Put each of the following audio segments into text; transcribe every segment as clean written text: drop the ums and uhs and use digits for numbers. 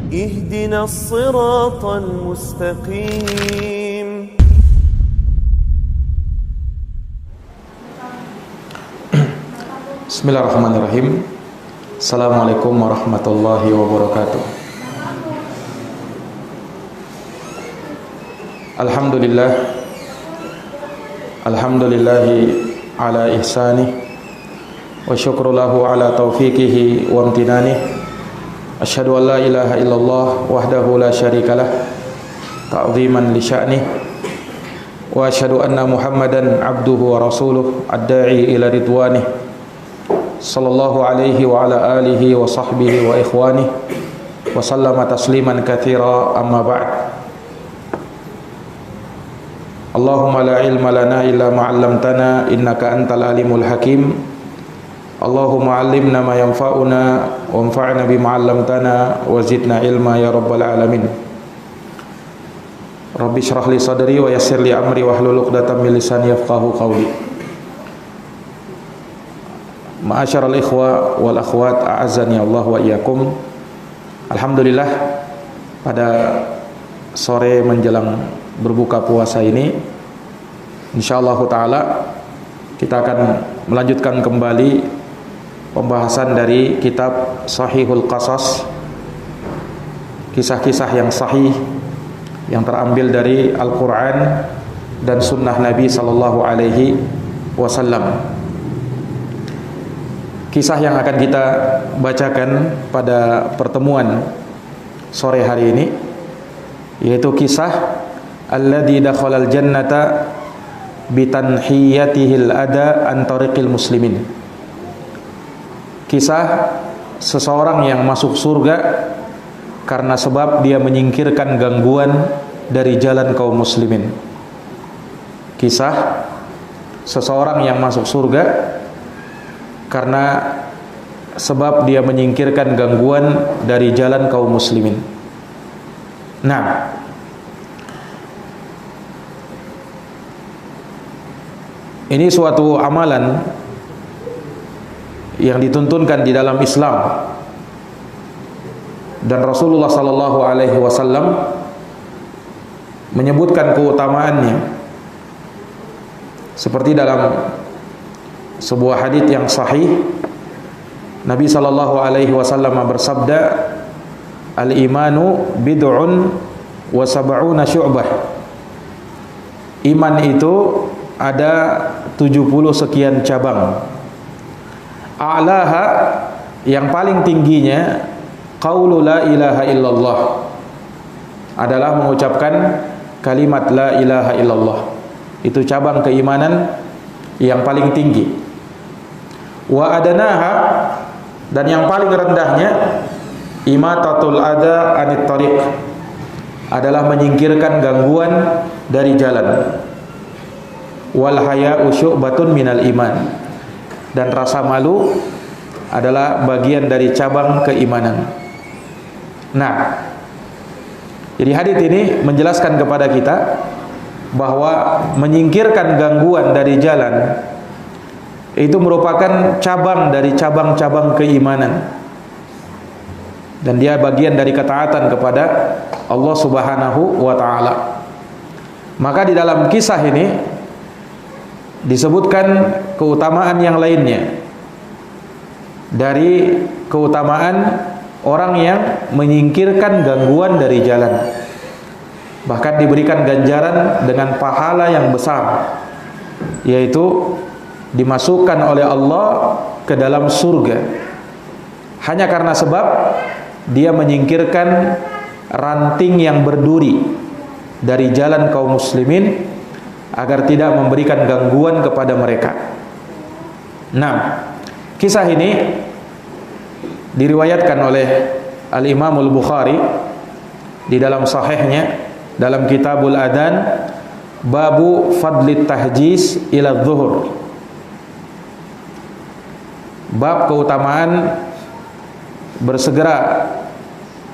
اهدنا الصراط المستقيم. Bismillahirrahmanirrahim. Assalamualaikum warahmatullahi wabarakatuh. Alhamdulillahi ala ihsanih wa syukru lahu ala taufiqihi wa amtinanih. Asyhadu an la ilaha illallah wahdahu la syarikalah ta'ziman li sya'nih, wa asyhadu anna Muhammadan abduhu wa rasuluh ad-da'i ila ridwanih, sallallahu alaihi wa ala alihi wa sahbihi wa ikhwanih wa sallama tasliman katsira, amma ba'd. Allahumma la ilma lana illa ma 'allamtana innaka antal alimul hakim. Allahumma 'allimna ma yanfa'una wanfa'na bima 'allamtana wa zidna ilma ya rabbal alamin. Rabbi shrah li sadri wa yassir li amri wahlul 'uqdatam min lisani yafqahu qawli. Ma'asyiral ikhwa wal akhwat, a'azzani Allah wa iyyakum. Alhamdulillah, pada sore menjelang berbuka puasa ini, insyaallah taala kita akan melanjutkan kembali pembahasan dari kitab Sahihul Qasas, kisah-kisah yang sahih yang terambil dari Al-Qur'an dan sunnah Nabi sallallahu alaihi wasallam. Kisah yang akan kita bacakan pada pertemuan sore hari ini yaitu kisah alladzi dakhalal jannata bitanhiyatihil ada an tariqil muslimin. Kisah seseorang yang masuk surga karena sebab dia menyingkirkan gangguan dari jalan kaum muslimin. Kisah seseorang yang masuk surga karena sebab dia menyingkirkan gangguan dari jalan kaum muslimin. Nah, ini suatu amalan yang dituntunkan di dalam Islam, dan Rasulullah sallallahu alaihi wasallam menyebutkan keutamaannya seperti dalam sebuah hadits yang sahih. Nabi sallallahu alaihi wasallam bersabda, al-imanu bid'un wa sab'una syu'bah. Iman itu ada 70 sekian cabang. A'laha, yang paling tingginya, qaulu la ilaha illallah, adalah mengucapkan kalimat la ilaha illallah. Itu cabang keimanan yang paling tinggi. Wa adanaha, dan yang paling rendahnya, imatatul adha anit tariq, adalah menyingkirkan gangguan dari jalan. Wal haya'u syu'batun minal iman, dan rasa malu adalah bagian dari cabang keimanan. Nah, jadi hadits ini menjelaskan kepada kita bahwa menyingkirkan gangguan dari jalan itu merupakan cabang dari cabang-cabang keimanan, dan dia bagian dari ketaatan kepada Allah Subhanahu wa ta'ala. Maka di dalam kisah ini disebutkan keutamaan yang lainnya dari keutamaan orang yang menyingkirkan gangguan dari jalan. Bahkan diberikan ganjaran dengan pahala yang besar, yaitu dimasukkan oleh Allah ke dalam surga hanya karena sebab dia menyingkirkan ranting yang berduri dari jalan kaum muslimin agar tidak memberikan gangguan kepada mereka. Nah, kisah ini diriwayatkan oleh Al-Imam Al-Bukhari di dalam sahihnya, dalam Kitabul Adhan, babu fadlit tahjiz ila zuhur, bab keutamaan bersegera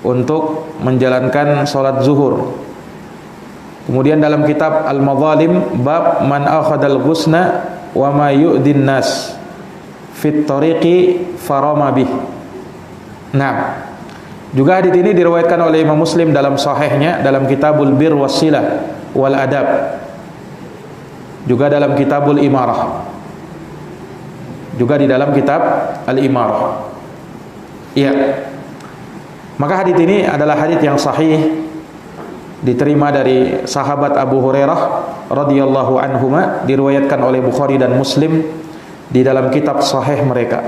untuk menjalankan sholat zuhur. Kemudian dalam kitab Al-Madzalim, bab man akhadal ghusna wa ma yu'din nas fit tariqi farama bih. Nah, Juga hadits ini diriwayatkan oleh Imam Muslim dalam sahihnya dalam Kitabul Bir Wassilah wal Adab. Juga dalam Kitabul Imarah. Juga di dalam kitab Al-Imarah. Iya. Maka hadits ini adalah hadits yang sahih, diterima dari sahabat Abu Hurairah radhiyallahu anhuma, diriwayatkan oleh Bukhari dan Muslim di dalam kitab sahih mereka.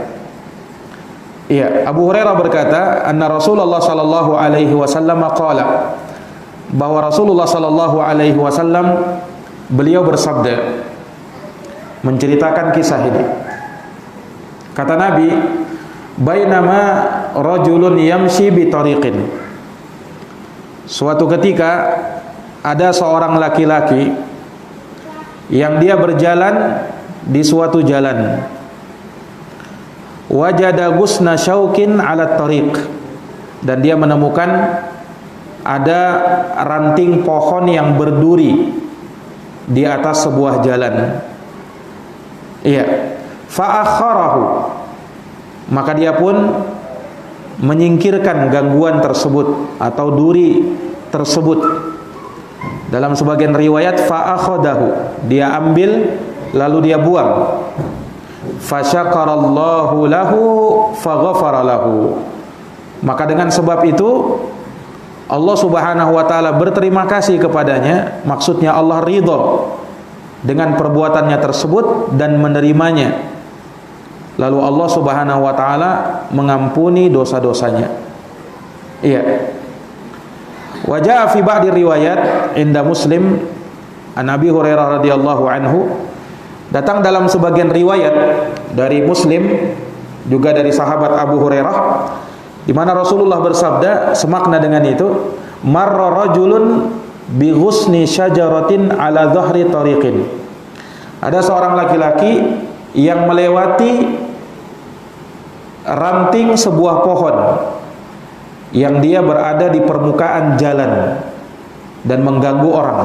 Iya, Abu Hurairah berkata, anna Rasulullah sallallahu alaihi wasallam qala, bahwa Rasulullah sallallahu alaihi wasallam beliau bersabda, menceritakan kisah ini. Kata Nabi, bainama rajulun yamshi bi tariqin. Suatu ketika ada seorang laki-laki yang dia berjalan di suatu jalan. Wajada gusna syaukin ala tariq, dan dia menemukan ada ranting pohon yang berduri di atas sebuah jalan. Iya. Fa akharahu, maka dia pun menyingkirkan gangguan tersebut atau duri tersebut. Dalam sebagian riwayat fa akhadahu, dia ambil lalu dia buang. Fa syakarallahu lahu faghafara lahu, maka dengan sebab itu Allah Subhanahu wa taala berterima kasih kepadanya, maksudnya Allah ridha dengan perbuatannya tersebut dan menerimanya. Lalu Allah Subhanahu wa taala mengampuni dosa-dosanya. Iya. Wa jaa fi ba'di riwayat inda Muslim an Abi Hurairah radhiyallahu anhu, datang dalam sebagian riwayat dari Muslim juga dari sahabat Abu Hurairah, di mana Rasulullah bersabda semakna dengan itu, marra rajulun bi ghusni syajaratin ala dhahri tariqin. Ada seorang laki-laki yang melewati ranting sebuah pohon yang dia berada di permukaan jalan dan mengganggu orang.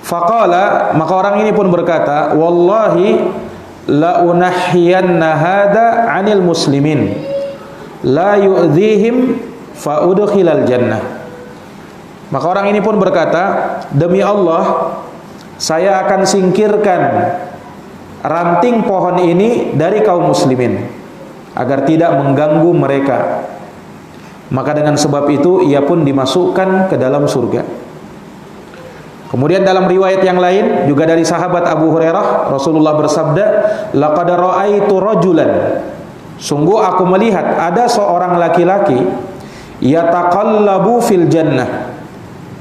Faqala, maka orang ini pun berkata, wallahi la unahhiyanna hada 'anil muslimin la yu'dhihim fa udkhilal jannah. Maka orang ini pun berkata, demi Allah, saya akan singkirkan ranting pohon ini dari kaum muslimin agar tidak mengganggu mereka. Maka dengan sebab itu ia pun dimasukkan ke dalam surga. Kemudian dalam riwayat yang lain juga dari sahabat Abu Hurairah, Rasulullah bersabda, laqad ra'aitu rajulan, sungguh aku melihat ada seorang laki-laki yataqallabu fil jannah,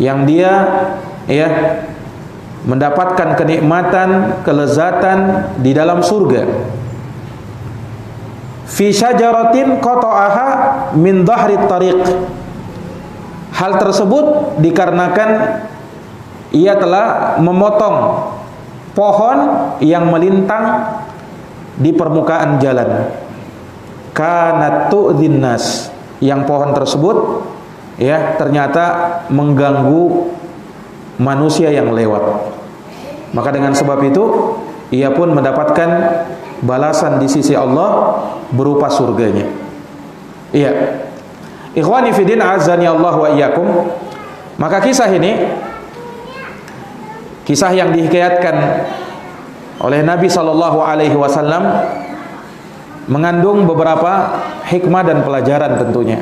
yang dia mendapatkan kenikmatan, kelezatan di dalam surga. Fi syajaratin qata'aha min dhahri tariq. Hal tersebut dikarenakan ia telah memotong pohon yang melintang di permukaan jalan. Kanat tu'dhin nas, yang pohon tersebut ternyata mengganggu manusia yang lewat. Maka dengan sebab itu ia pun mendapatkan balasan di sisi Allah berupa surganya. Iya. Ikhwani fi din, azani Allah wa iyyakum. Maka kisah ini, kisah yang dihikayatkan oleh Nabi sallallahu alaihi wasallam, mengandung beberapa hikmah dan pelajaran tentunya.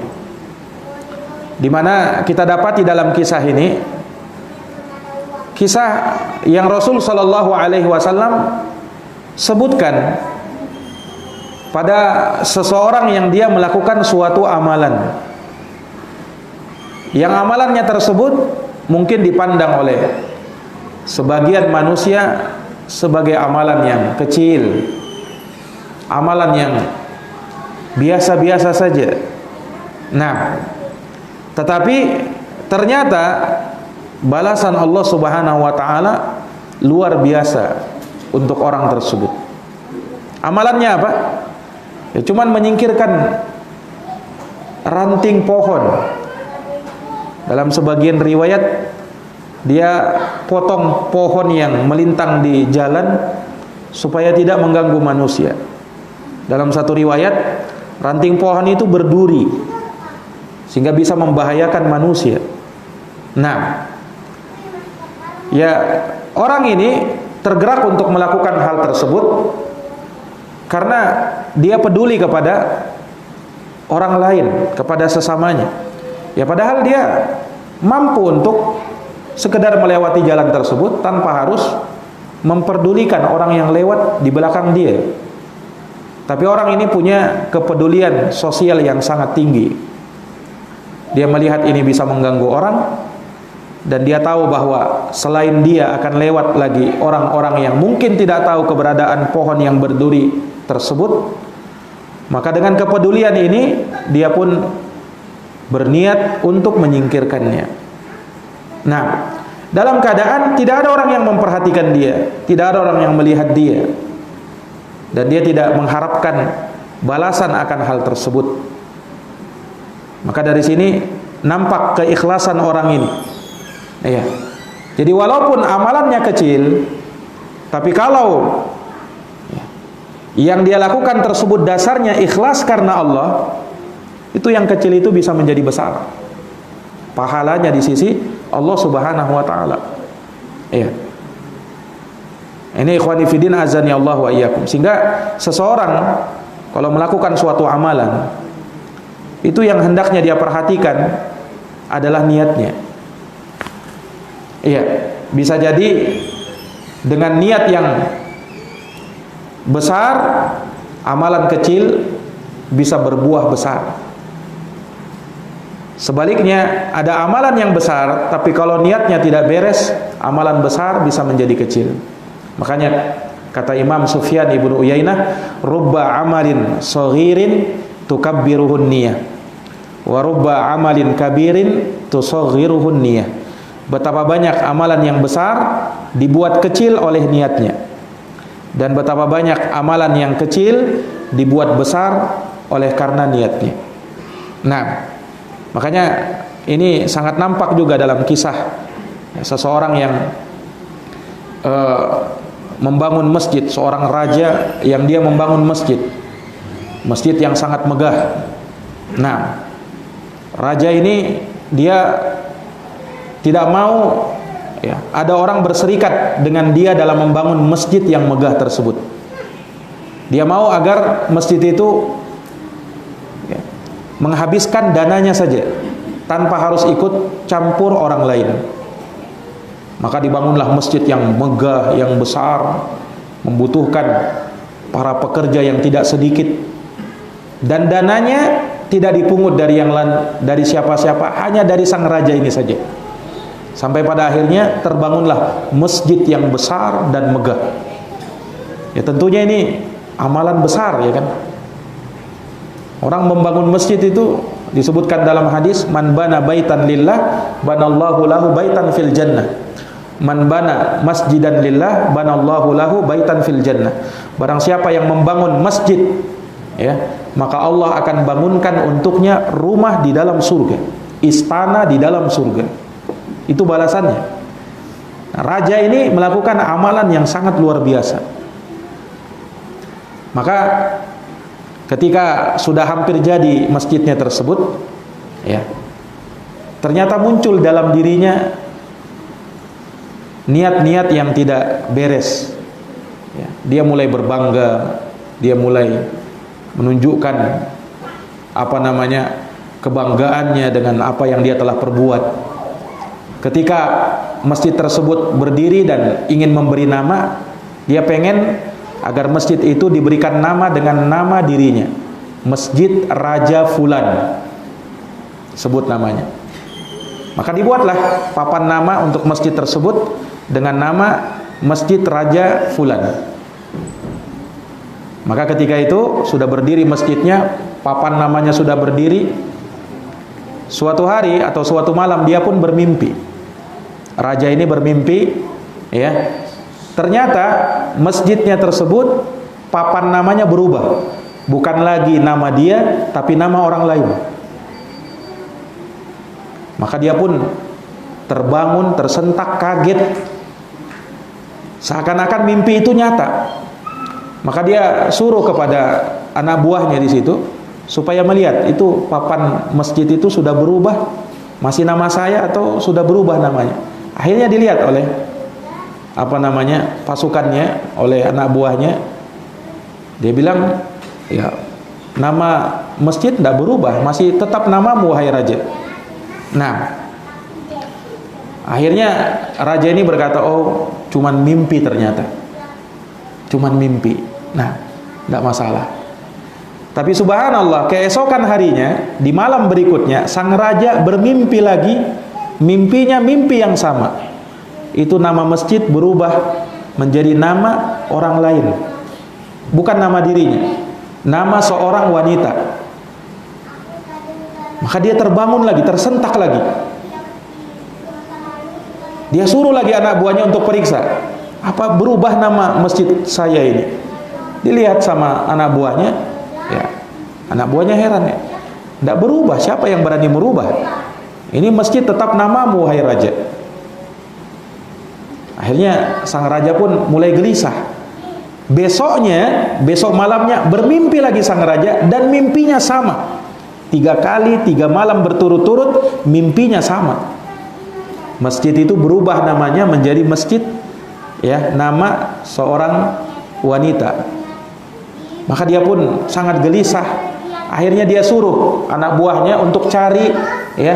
Di mana kita dapati dalam kisah ini, kisah yang Rasul sallallahu alaihi wasallam sebutkan pada seseorang yang dia melakukan suatu amalan, yang amalannya tersebut mungkin dipandang oleh sebagian manusia sebagai amalan yang kecil, amalan yang biasa-biasa saja. Nah, tetapi ternyata balasan Allah Subhanahu wa taala luar biasa untuk orang tersebut. Amalannya apa? Ya cuman menyingkirkan ranting pohon. Dalam sebagian riwayat dia potong pohon yang melintang di jalan supaya tidak mengganggu manusia. Dalam satu riwayat ranting pohon itu berduri sehingga bisa membahayakan manusia. Nah, ya orang ini tergerak untuk melakukan hal tersebut karena dia peduli kepada orang lain, kepada sesamanya. Ya padahal dia mampu untuk sekedar melewati jalan tersebut tanpa harus memperdulikan orang yang lewat di belakang dia. Tapi orang ini punya kepedulian sosial yang sangat tinggi. Dia melihat ini bisa mengganggu orang, dan dia tahu bahwa selain dia akan lewat lagi orang-orang yang mungkin tidak tahu keberadaan pohon yang berduri tersebut. Maka dengan kepedulian ini dia pun berniat untuk menyingkirkannya. Nah, dalam keadaan tidak ada orang yang memperhatikan dia, tidak ada orang yang melihat dia, dan dia tidak mengharapkan balasan akan hal tersebut. Maka dari sini nampak keikhlasan orang ini. Iya. Jadi walaupun amalannya kecil, tapi kalau yang dia lakukan tersebut dasarnya ikhlas karena Allah, itu yang kecil itu bisa menjadi besar pahalanya di sisi Allah Subhanahu wa taala. Iya. Ini ikhwani fillah azani Allah wa iyyakum. Sehingga seseorang kalau melakukan suatu amalan, itu yang hendaknya dia perhatikan adalah niatnya. Iya, bisa jadi dengan niat yang besar, amalan kecil bisa berbuah besar. Sebaliknya, ada amalan yang besar, tapi kalau niatnya tidak beres, amalan besar bisa menjadi kecil. Makanya kata Imam Sufyan ibnu Uyainah, rubba amalin saghirin tukabbiruhun niyah, wa rubba amalin kabirin tusaghiruhun niyah. Betapa banyak amalan yang besar dibuat kecil oleh niatnya, dan betapa banyak amalan yang kecil dibuat besar oleh karena niatnya. Nah, makanya ini sangat nampak juga dalam kisah seseorang yang membangun masjid, seorang raja yang dia membangun masjid yang sangat megah. Nah, raja ini dia tidak mau ya, ada orang berserikat dengan dia dalam membangun masjid yang megah tersebut. Dia mau agar masjid itu ya, menghabiskan dananya saja tanpa harus ikut campur orang lain. Maka dibangunlah masjid yang megah, yang besar, membutuhkan para pekerja yang tidak sedikit, dan dananya tidak dipungut dari yang lain, dari siapa-siapa, hanya dari sang raja ini saja. Sampai pada akhirnya terbangunlah masjid yang besar dan megah. Ya tentunya ini amalan besar, ya kan. Orang membangun masjid itu disebutkan dalam hadis, man bana baitan lillah banallahu lahu baitan fil jannah. Man bana masjidan lillah banallahu lahu baitan fil jannah. Barang siapa yang membangun masjid, ya, maka Allah akan bangunkan untuknya rumah di dalam surga, istana di dalam surga. Itu balasannya. Nah, raja ini melakukan amalan yang sangat luar biasa. Maka ketika sudah hampir jadi masjidnya tersebut, ya, ternyata muncul dalam dirinya niat-niat yang tidak beres. Ya, dia mulai berbangga, dia mulai menunjukkan kebanggaannya dengan apa yang dia telah perbuat. Ketika masjid tersebut berdiri dan ingin memberi nama, dia pengen agar masjid itu diberikan nama dengan nama dirinya, Masjid Raja Fulan, sebut namanya. Maka dibuatlah papan nama untuk masjid tersebut dengan nama Masjid Raja Fulan. Maka ketika itu sudah berdiri masjidnya, papan namanya sudah berdiri. Suatu hari atau suatu malam dia pun bermimpi. Raja ini bermimpi, ya. Ternyata masjidnya tersebut papan namanya berubah. Bukan lagi nama dia, tapi nama orang lain. Maka dia pun terbangun, tersentak, kaget. Seakan-akan mimpi itu nyata. Maka dia suruh kepada anak buahnya di situ, supaya melihat itu papan masjid itu sudah berubah, masih nama saya atau sudah berubah namanya. Akhirnya dilihat oleh pasukannya, oleh anak buahnya. Dia bilang, ya nama masjid tidak berubah, masih tetap namamu wahai raja. Nah, akhirnya raja ini berkata, oh cuman mimpi ternyata, cuman mimpi. Nah, tidak masalah. Tapi subhanallah, keesokan harinya, di malam berikutnya, sang raja bermimpi lagi. Mimpinya mimpi yang sama. Itu nama masjid berubah menjadi nama orang lain, bukan nama dirinya, nama seorang wanita. Maka dia terbangun lagi, tersentak lagi. Dia suruh lagi anak buahnya untuk periksa, apa berubah nama masjid saya ini. Dilihat sama anak buahnya, ya, anak buahnya heran, ya, tidak berubah. Siapa yang berani merubah? Ini masjid tetap namamu wahai raja. Akhirnya sang raja pun mulai gelisah. Besok malamnya bermimpi lagi sang raja, dan mimpinya sama. 3 kali 3 malam berturut-turut mimpinya sama. Masjid itu berubah namanya menjadi masjid, ya, nama seorang wanita. Maka dia pun sangat gelisah. Akhirnya dia suruh anak buahnya untuk cari, ya,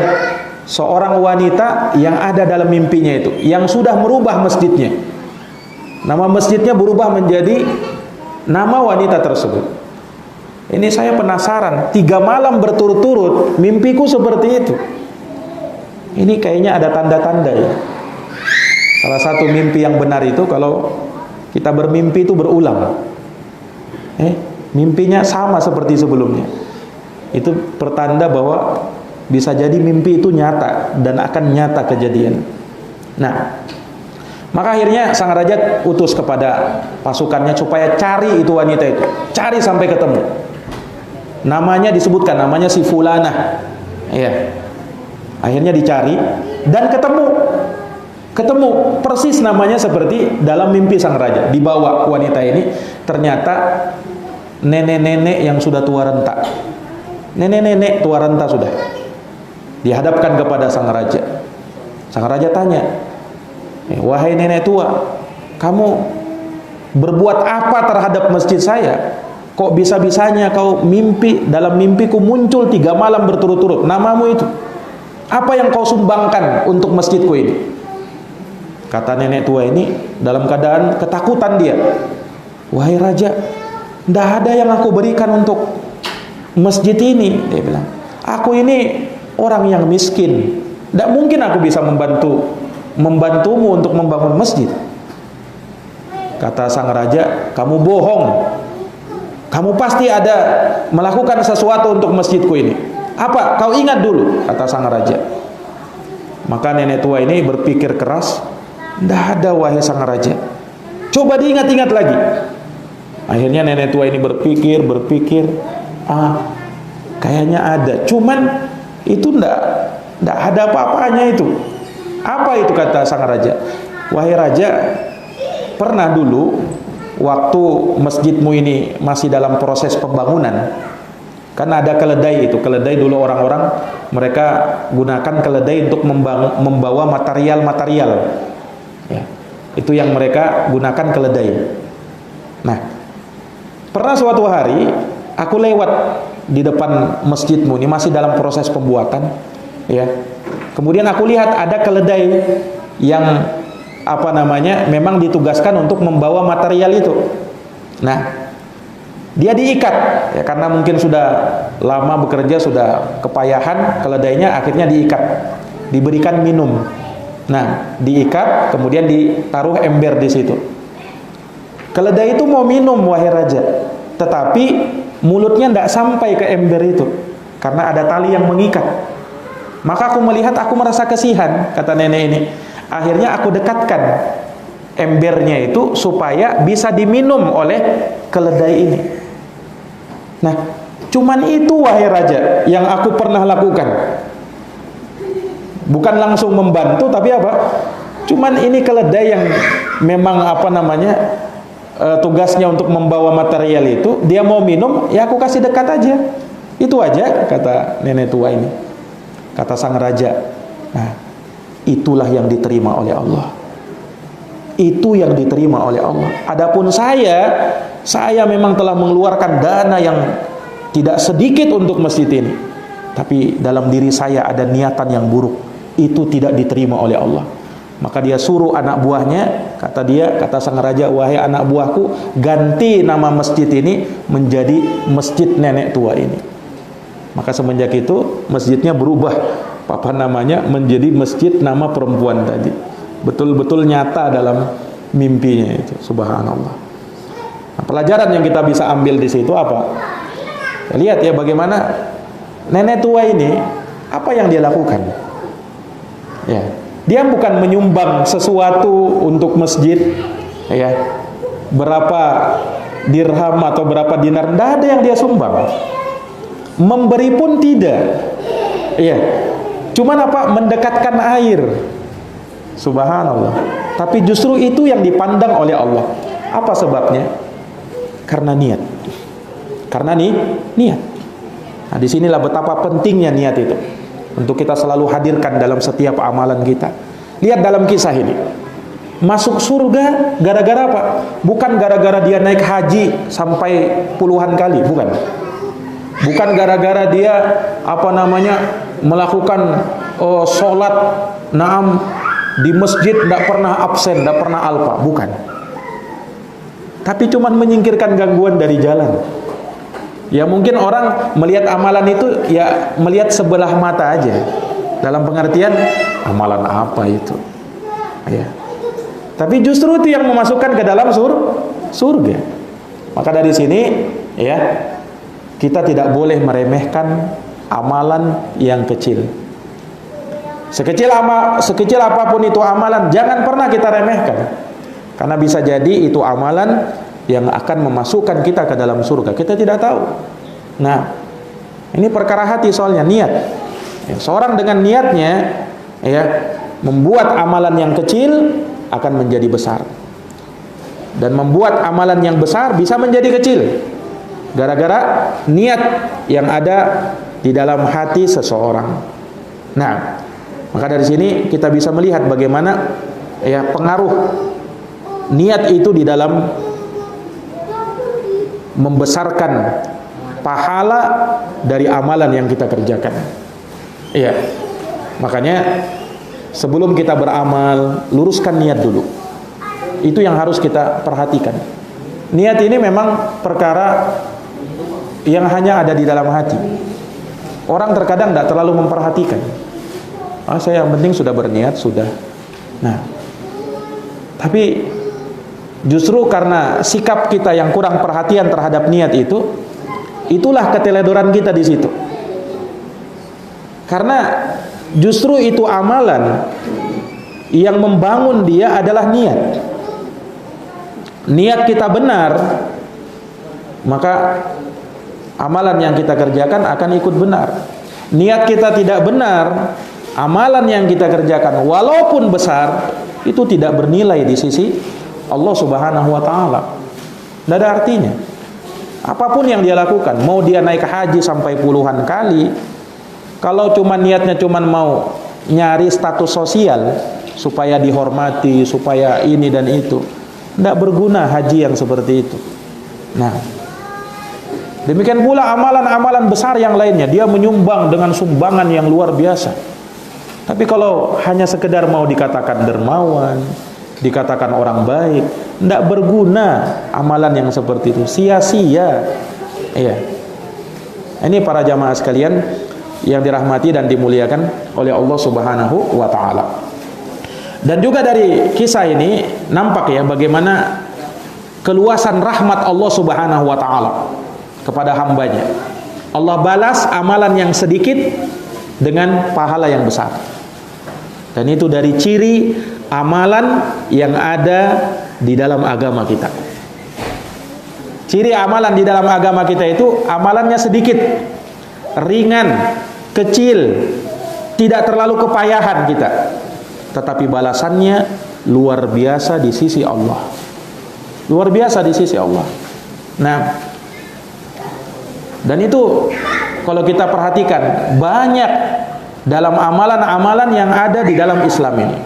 seorang wanita yang ada dalam mimpinya itu, yang sudah merubah masjidnya. Nama masjidnya berubah menjadi nama wanita tersebut. Ini saya penasaran, 3 malam berturut-turut mimpiku seperti itu. Ini kayaknya ada tanda-tanda, ya. Salah satu mimpi yang benar itu kalau kita bermimpi itu berulang. Mimpinya sama seperti sebelumnya. Itu pertanda bahwa bisa jadi mimpi itu nyata dan akan nyata kejadian. Nah, maka akhirnya sang raja utus kepada pasukannya supaya cari itu wanita itu, cari sampai ketemu. Namanya disebutkan, namanya si Fulana. Iya. Akhirnya dicari dan ketemu persis namanya seperti dalam mimpi sang raja. Dibawa wanita ini, ternyata nenek-nenek yang sudah tua renta. Nenek-nenek tua renta sudah. Dihadapkan kepada sang raja. Sang raja tanya, wahai nenek tua, kamu berbuat apa terhadap masjid saya? Kok bisa-bisanya kau mimpi, dalam mimpiku muncul 3 malam berturut-turut namamu itu? Apa yang kau sumbangkan untuk masjidku ini? Kata nenek tua ini dalam keadaan ketakutan dia. Wahai raja, tidak ada yang aku berikan untuk masjid ini. Dia bilang, aku ini orang yang miskin, tidak mungkin aku bisa membantumu untuk membangun masjid. Kata sang raja, kamu bohong. Kamu pasti ada melakukan sesuatu untuk masjidku ini. Apa? Kau ingat dulu, kata sang raja. Maka nenek tua ini berpikir keras. Tidak ada wahai sang raja. Coba diingat-ingat lagi. Akhirnya nenek tua ini berpikir. Kayaknya ada. Cuman itu tidak ada apa-apanya itu. Apa itu, kata sang raja? Wahai raja, pernah dulu waktu masjidmu ini masih dalam proses pembangunan, kan ada keledai itu. Keledai dulu orang-orang mereka gunakan keledai untuk membawa material-material, ya, itu yang mereka gunakan keledai. Nah, pernah suatu hari aku lewat di depan masjidmu ini masih dalam proses pembuatan, ya. Kemudian aku lihat ada keledai yang memang ditugaskan untuk membawa material itu. Nah, dia diikat, ya, karena mungkin sudah lama bekerja, sudah kepayahan keledainya, akhirnya diikat, diberikan minum. Nah, diikat, kemudian ditaruh ember di situ. Keledai itu mau minum, wahai raja, tetapi mulutnya tidak sampai ke ember itu karena ada tali yang mengikat. Maka aku melihat, aku merasa kasihan, kata nenek ini. Akhirnya aku dekatkan embernya itu supaya bisa diminum oleh keledai ini. Nah, cuman itu wahai raja yang aku pernah lakukan. Bukan langsung membantu, tapi apa? Cuman ini keledai yang memang tugasnya untuk membawa material itu, dia mau minum, ya aku kasih dekat aja. Itu aja, kata nenek tua ini, kata sang raja. Nah, itulah yang diterima oleh Allah. Itu yang diterima oleh Allah. Adapun saya memang telah mengeluarkan dana yang tidak sedikit untuk masjid ini, tapi dalam diri saya ada niatan yang buruk. Itu tidak diterima oleh Allah. Maka dia suruh anak buahnya, kata sang raja, wahai anak buahku, ganti nama masjid ini menjadi masjid nenek tua ini. Maka semenjak itu masjidnya berubah namanya menjadi masjid nama perempuan tadi. Betul-betul nyata dalam mimpinya itu, subhanallah. Nah, pelajaran yang kita bisa ambil di situ apa? Lihat ya bagaimana nenek tua ini, apa yang dia lakukan? Ya, dia bukan menyumbang sesuatu untuk masjid, ya, berapa dirham atau berapa dinar, tidak ada yang dia sumbang. Memberi pun tidak, ya. Cuman apa? Mendekatkan air, subhanallah. Tapi justru itu yang dipandang oleh Allah. Apa sebabnya? Karena niat. Karena niat. Nah, disinilah betapa pentingnya niat itu. Untuk kita selalu hadirkan dalam setiap amalan kita. Lihat dalam kisah ini. Masuk surga gara-gara apa? Bukan gara-gara dia naik haji sampai puluhan kali, bukan. Bukan gara-gara dia melakukan sholat naam di masjid tidak pernah absen, tidak pernah alpa, bukan. Tapi cuman menyingkirkan gangguan dari jalan. Ya mungkin orang melihat amalan itu ya melihat sebelah mata aja. Dalam pengertian amalan apa itu? Ya. Tapi justru itu yang memasukkan ke dalam surga. Maka dari sini ya kita tidak boleh meremehkan amalan yang kecil. Sekecil apapun itu amalan, jangan pernah kita remehkan. Karena bisa jadi itu amalan yang akan memasukkan kita ke dalam surga. Kita tidak tahu. Nah, ini perkara hati soalnya, niat. Ya, seorang dengan niatnya ya membuat amalan yang kecil akan menjadi besar. Dan membuat amalan yang besar bisa menjadi kecil. Gara-gara niat yang ada di dalam hati seseorang. Nah, maka dari sini kita bisa melihat bagaimana ya pengaruh niat itu di dalam membesarkan pahala dari amalan yang kita kerjakan. Iya. Makanya sebelum kita beramal, luruskan niat dulu. Itu yang harus kita perhatikan. Niat ini memang perkara yang hanya ada di dalam hati. Orang terkadang tidak terlalu memperhatikan. Saya yang penting sudah berniat, sudah. Nah, tapi justru karena sikap kita yang kurang perhatian terhadap niat itu, itulah keteledoran kita di situ. Karena justru itu amalan yang membangun dia adalah niat. Niat kita benar, maka amalan yang kita kerjakan akan ikut benar. Niat kita tidak benar, amalan yang kita kerjakan walaupun besar itu tidak bernilai di sisi Allah Subhanahu wa taala. Tidak ada artinya. Apapun yang dia lakukan, mau dia naik haji sampai puluhan kali, kalau cuma niatnya cuma mau nyari status sosial supaya dihormati, supaya ini dan itu, tidak berguna haji yang seperti itu. Nah, demikian pula amalan-amalan besar yang lainnya, dia menyumbang dengan sumbangan yang luar biasa. Tapi kalau hanya sekedar mau dikatakan dermawan, dikatakan orang baik, tidak berguna amalan yang seperti itu, sia-sia. Iya. Ini para jamaah sekalian yang dirahmati dan dimuliakan oleh Allah Subhanahu wa taala. Dan juga dari kisah ini nampak ya bagaimana keluasan rahmat Allah Subhanahu wa taala kepada hambanya. Allah balas amalan yang sedikit dengan pahala yang besar. Dan itu dari ciri amalan yang ada di dalam agama kita. Ciri amalan di dalam agama kita itu amalannya sedikit, ringan, kecil, tidak terlalu kepayahan kita, tetapi balasannya luar biasa di sisi Allah. Luar biasa di sisi Allah. Nah, dan itu kalau kita perhatikan banyak dalam amalan-amalan yang ada di dalam Islam ini.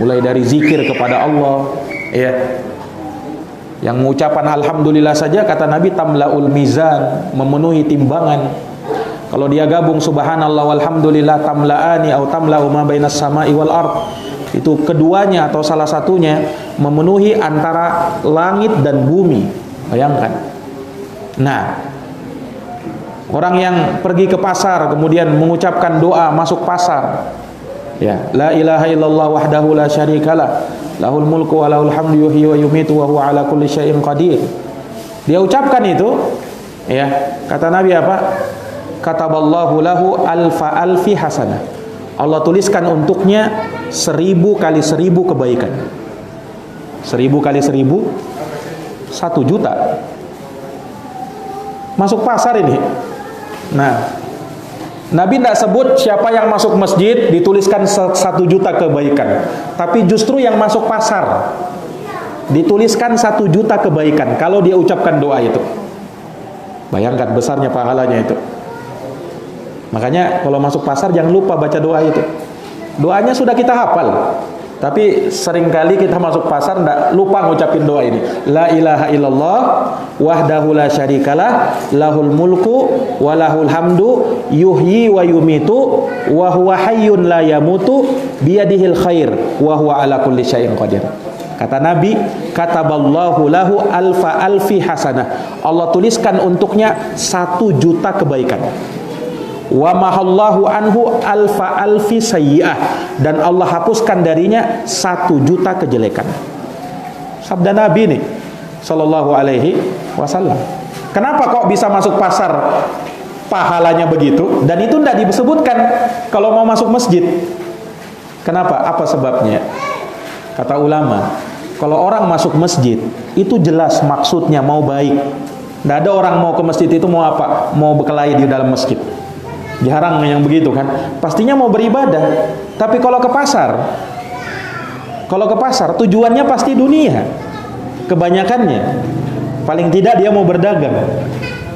Mulai dari zikir kepada Allah, ya. Yang mengucapan alhamdulillah saja kata Nabi tamlaul mizan, memenuhi timbangan. Kalau dia gabung subhanallah walhamdulillah tamlaani atau tamlau ma bainas sama'i wal ard, itu keduanya atau salah satunya memenuhi antara langit dan bumi. Bayangkan. Nah, orang yang pergi ke pasar kemudian mengucapkan doa masuk pasar, ya, la ilaha illallah wahdahu la syarikalah, lahul mulku wa lahul hamdu yuhyi wa yumitu wa huwa ala kulli syai'in qadir. Dia ucapkan itu, ya, kata Nabi apa? Kataballahu lahu alfi hasanah. Allah tuliskan untuknya 1000 kali 1000 kebaikan. 1000 kali 1000 1 juta. Masuk pasar ini. Nah, Nabi tidak sebut siapa yang masuk masjid dituliskan 1 juta kebaikan, tapi justru yang masuk pasar dituliskan 1 juta kebaikan kalau dia ucapkan doa itu. Bayangkan besarnya pahalanya itu. Makanya kalau masuk pasar jangan lupa baca doa itu. Doanya sudah kita hafal, tapi seringkali kita masuk pasar tidak lupa ngucapin doa ini. La ilaha illallah wahdahu la syarikalah, lahul mulku wa lahul hamdu yuhyi wa yumitu wa huwa hayyun la yamutu biyadihil khair wa huwa ala kulli syai'in qadir. Kata Nabi, kataballahu lahu alfi hasanah. Allah tuliskan untuknya 1 juta kebaikan. Wa mahallahu anhu alfi sayyi'ah, dan Allah hapuskan darinya 1 juta kejelekan. Sabda Nabi nih sallallahu alaihi wasallam. Kenapa kok bisa masuk pasar pahalanya begitu dan itu tidak disebutkan kalau mau masuk masjid? Kenapa? Apa sebabnya? Kata ulama, kalau orang masuk masjid itu jelas maksudnya mau baik. Tidak ada orang mau ke masjid itu mau apa? Mau berkelahi di dalam masjid. Jarang yang begitu kan. Pastinya mau beribadah. Tapi kalau ke pasar tujuannya pasti dunia. Kebanyakannya. Paling tidak dia mau berdagang.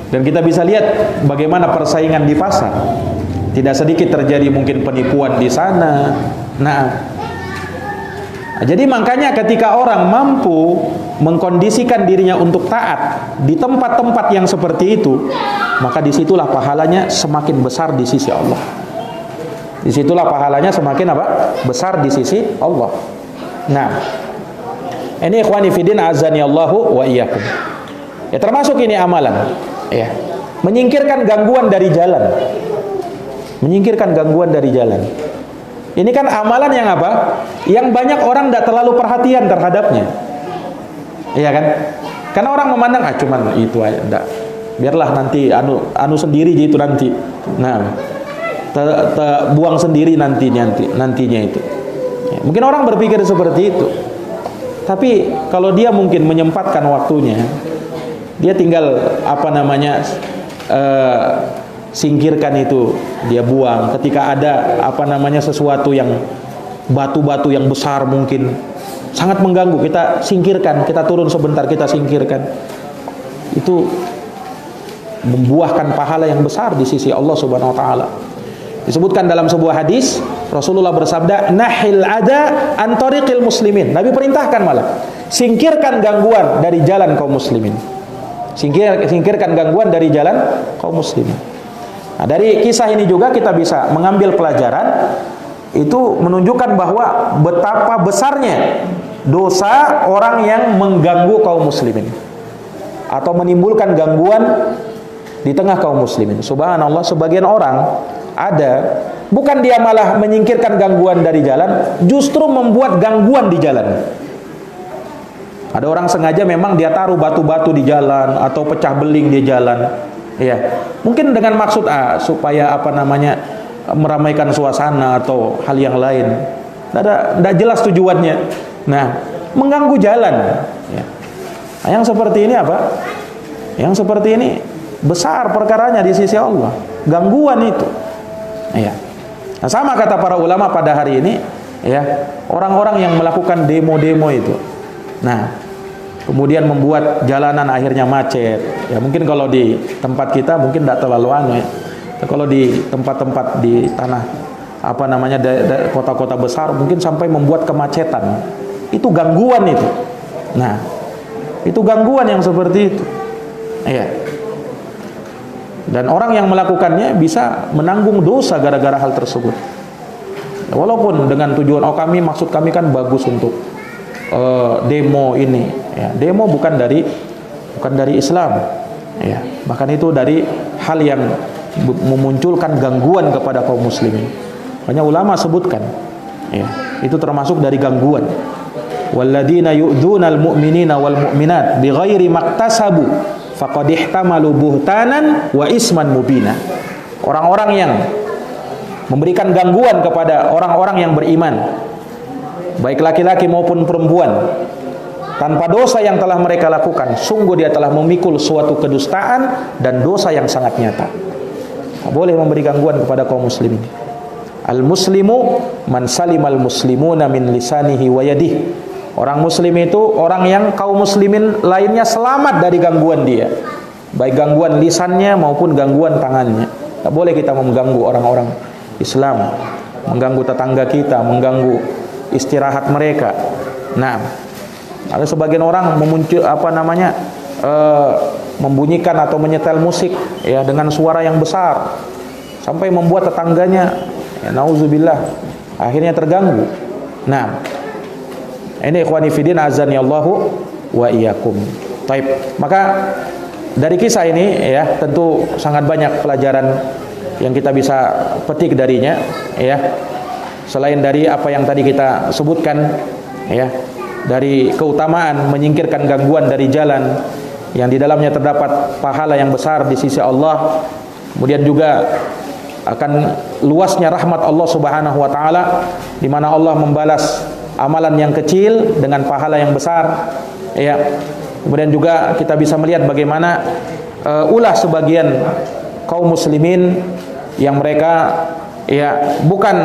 Dan kita bisa lihat bagaimana persaingan di pasar. Tidak sedikit terjadi mungkin penipuan di sana. Nah, jadi makanya ketika orang mampu mengkondisikan dirinya untuk taat di tempat-tempat yang seperti itu, maka disitulah pahalanya semakin besar di sisi Allah. Disitulah pahalanya semakin apa? Besar di sisi Allah. Nah, ini ikhwani fiddin azani Allahu wa iyyakum. Ya, termasuk ini amalan, ya. Menyingkirkan gangguan dari jalan. Menyingkirkan gangguan dari jalan. Ini kan amalan yang apa? Yang banyak orang tidak terlalu perhatian terhadapnya. Iya kan? Karena orang memandang cuman itu aja, enggak. Biarlah nanti anu sendiri gitu nanti. Nah, buang sendiri nantinya itu. Ya, mungkin orang berpikir seperti itu. Tapi kalau dia mungkin menyempatkan waktunya, dia tinggal singkirkan itu, dia buang. Ketika ada sesuatu yang batu-batu yang besar mungkin sangat mengganggu, kita singkirkan, kita turun sebentar, kita singkirkan. Itu membuahkan pahala yang besar di sisi Allah Subhanahu wa taala. Disebutkan dalam sebuah hadis, Rasulullah bersabda, "Nahil ada an tariqil muslimin." Nabi perintahkan malah, singkirkan gangguan dari jalan kaum muslimin. Singkirkan gangguan dari jalan kaum muslimin. Nah, dari kisah ini juga kita bisa mengambil pelajaran, itu menunjukkan bahwa betapa besarnya dosa orang yang mengganggu kaum muslimin atau menimbulkan gangguan di tengah kaum muslimin. Subhanallah, sebagian orang ada, bukan dia malah menyingkirkan gangguan dari jalan, justru membuat gangguan di jalan. Ada orang sengaja memang dia taruh batu-batu di jalan atau pecah beling di jalan. Ya, mungkin dengan maksud supaya meramaikan suasana atau hal yang lain. Tidak jelas tujuannya. Nah, mengganggu jalan. Ya. Nah, yang seperti ini apa? Yang seperti ini besar perkaranya di sisi Allah. Gangguan itu. Ya. Nah, sama kata para ulama pada hari ini, ya, orang-orang yang melakukan demo-demo itu. Nah, kemudian membuat jalanan akhirnya macet. Ya, mungkin kalau di tempat kita mungkin tidak terlalu ya. Kalau di tempat-tempat di tanah kota-kota besar mungkin sampai membuat kemacetan. Itu gangguan itu. Nah, itu gangguan yang seperti itu. Iya. Dan orang yang melakukannya bisa menanggung dosa gara-gara hal tersebut. Walaupun dengan tujuan maksud kami kan bagus untuk demo ini, ya. Demo bukan dari Islam, ya. Bahkan itu dari hal yang memunculkan gangguan kepada kaum muslimin. Banyak ulama sebutkan, ya, itu termasuk dari gangguan. Walladzina yu'dzunal mu'minina wal mu'minat bighairi maktasabu faqad ihtamalu buhtanan wa isman mubina. Orang-orang yang memberikan gangguan kepada orang-orang yang beriman, baik laki-laki maupun perempuan, tanpa dosa yang telah mereka lakukan, sungguh dia telah memikul suatu kedustaan dan dosa yang sangat nyata. Tak boleh memberi gangguan kepada kaum muslimin. Al-muslimu man salimal muslimuna min lisanihi wa yadihi. Orang muslim itu orang yang kaum muslimin lainnya selamat dari gangguan dia, baik gangguan lisannya maupun gangguan tangannya. Tak boleh kita mengganggu orang-orang Islam, mengganggu tetangga kita, mengganggu istirahat mereka. Nah, ada sebagian orang membunyikan atau menyetel musik, ya, dengan suara yang besar sampai membuat tetangganya, ya, nauzubillah, akhirnya terganggu. Nah, ini ikhwani fillah azani Allahu wa iyyakum. Baik, maka dari kisah ini, ya, tentu sangat banyak pelajaran yang kita bisa petik darinya, ya. Selain dari apa yang tadi kita sebutkan, ya, dari keutamaan menyingkirkan gangguan dari jalan yang di dalamnya terdapat pahala yang besar di sisi Allah, kemudian juga akan luasnya rahmat Allah Subhanahu wa taala, di mana Allah membalas amalan yang kecil dengan pahala yang besar, ya. Kemudian juga kita bisa melihat bagaimana ulah sebagian kaum muslimin yang mereka, ya, bukan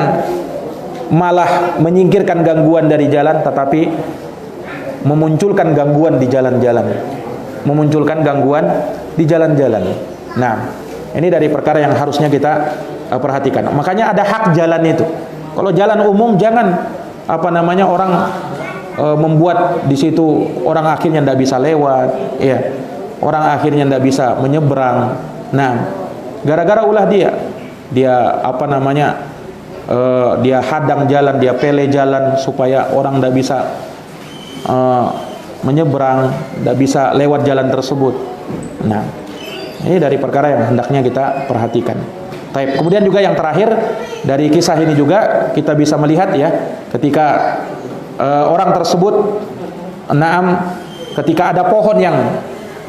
malah menyingkirkan gangguan dari jalan, tetapi memunculkan gangguan di jalan-jalan, Nah, ini dari perkara yang harusnya kita perhatikan. Makanya ada hak jalan itu. Kalau jalan umum jangan orang membuat di situ orang akhirnya tidak bisa lewat, ya, orang akhirnya tidak bisa menyeberang. Nah, gara-gara ulah dia dia hadang jalan, dia pele jalan supaya orang tidak bisa menyeberang, tidak bisa lewat jalan tersebut. Nah, ini dari perkara yang hendaknya kita perhatikan. Baik, kemudian juga yang terakhir dari kisah ini juga kita bisa melihat, ya, ketika orang tersebut, ketika ada pohon yang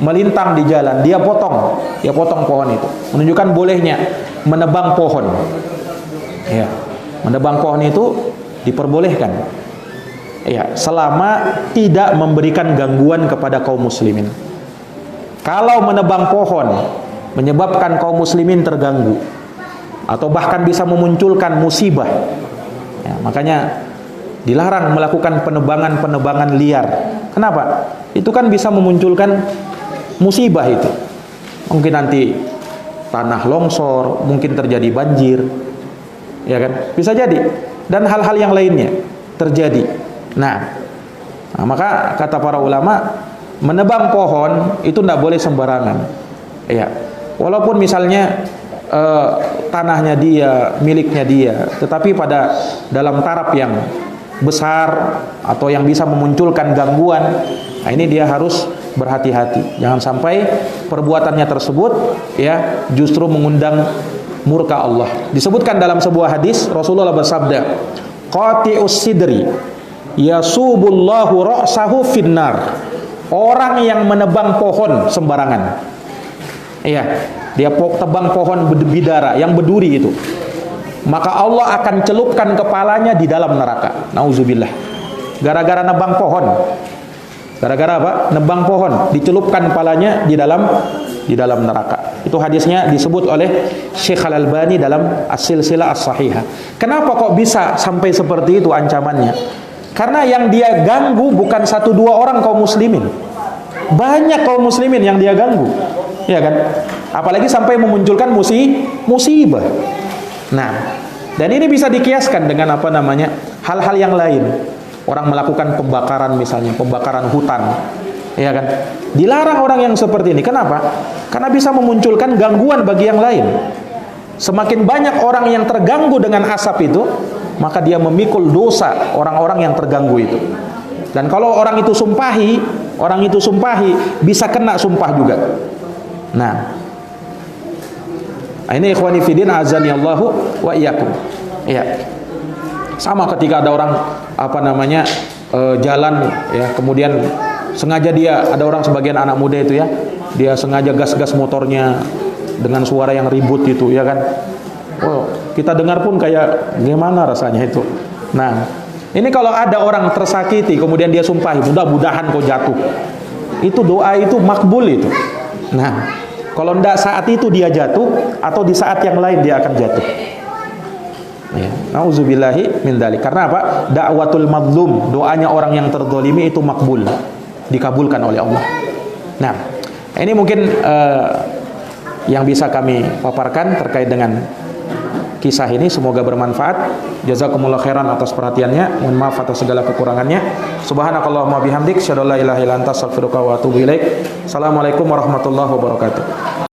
melintang di jalan, dia potong pohon itu, menunjukkan bolehnya menebang pohon. Ya, menebang pohon itu diperbolehkan, ya, selama tidak memberikan gangguan kepada kaum muslimin. Kalau menebang pohon menyebabkan kaum muslimin terganggu atau bahkan bisa memunculkan musibah, ya, makanya dilarang melakukan penebangan liar. Kenapa? Itu kan bisa memunculkan musibah itu. Mungkin nanti tanah longsor, mungkin terjadi banjir, ya kan? Bisa jadi, dan hal-hal yang lainnya terjadi. Nah, maka kata para ulama, menebang pohon itu tidak boleh sembarangan, ya. Walaupun misalnya tanahnya dia, miliknya dia, tetapi pada dalam taraf yang besar atau yang bisa memunculkan gangguan, nah ini dia harus berhati-hati. Jangan sampai perbuatannya tersebut, ya, justru mengundang murka Allah. Disebutkan dalam sebuah hadis, Rasulullah bersabda, qati'us sidri yasubullahu ra'sahu finnar. Orang yang menebang pohon sembarangan, iya, dia tebang pohon bidara yang berduri itu, maka Allah akan celupkan kepalanya di dalam neraka. Nauzubillah. Gara-gara nebang pohon. Gara-gara apa? Nebang pohon, dicelupkan kepalanya di dalam neraka. Itu hadisnya disebut oleh Syekh Al-Albani dalam As-Silsilah As-Sahihah. Kenapa kok bisa sampai seperti itu ancamannya? Karena yang dia ganggu bukan 1-2 orang kaum muslimin. Banyak kaum muslimin yang dia ganggu. Ya kan? Apalagi sampai memunculkan musibah. Nah, dan ini bisa dikiaskan dengan apa namanya? Hal-hal yang lain. Orang melakukan pembakaran misalnya, pembakaran hutan. Ya kan? Dilarang orang yang seperti ini. Kenapa? Karena bisa memunculkan gangguan bagi yang lain. Semakin banyak orang yang terganggu dengan asap itu, maka dia memikul dosa orang-orang yang terganggu itu. Dan kalau orang itu sumpahi bisa kena sumpah juga. Nah, ini ikhwani fillah azani Allahu wa iyyakum. Iya. Sama ketika ada orang apa namanya jalan ya, kemudian sengaja ada orang sebagian anak muda itu ya, dia sengaja gas-gas motornya dengan suara yang ribut itu ya kan. Oh, kita dengar pun kayak gimana rasanya itu. Nah, ini kalau ada orang tersakiti kemudian dia sumpahi, mudah-mudahan kau jatuh. Itu doa itu makbul itu. Nah, kalau tidak saat itu dia jatuh atau di saat yang lain dia akan jatuh. Ya, nauzubillahi min dzalik. Karena apa? Da'watul mazlum, doanya orang yang terzalimi itu makbul, dikabulkan oleh Allah. Nah, ini mungkin yang bisa kami paparkan terkait dengan kisah ini, semoga bermanfaat. Jazakumullah khairan atas perhatiannya. Mohon maaf atas segala kekurangannya. Subhanakallahumma bihamdik, asyhadu an la ilaha illa anta, astaghfiruka wa atubu ilaik. Assalamualaikum warahmatullahi wabarakatuh.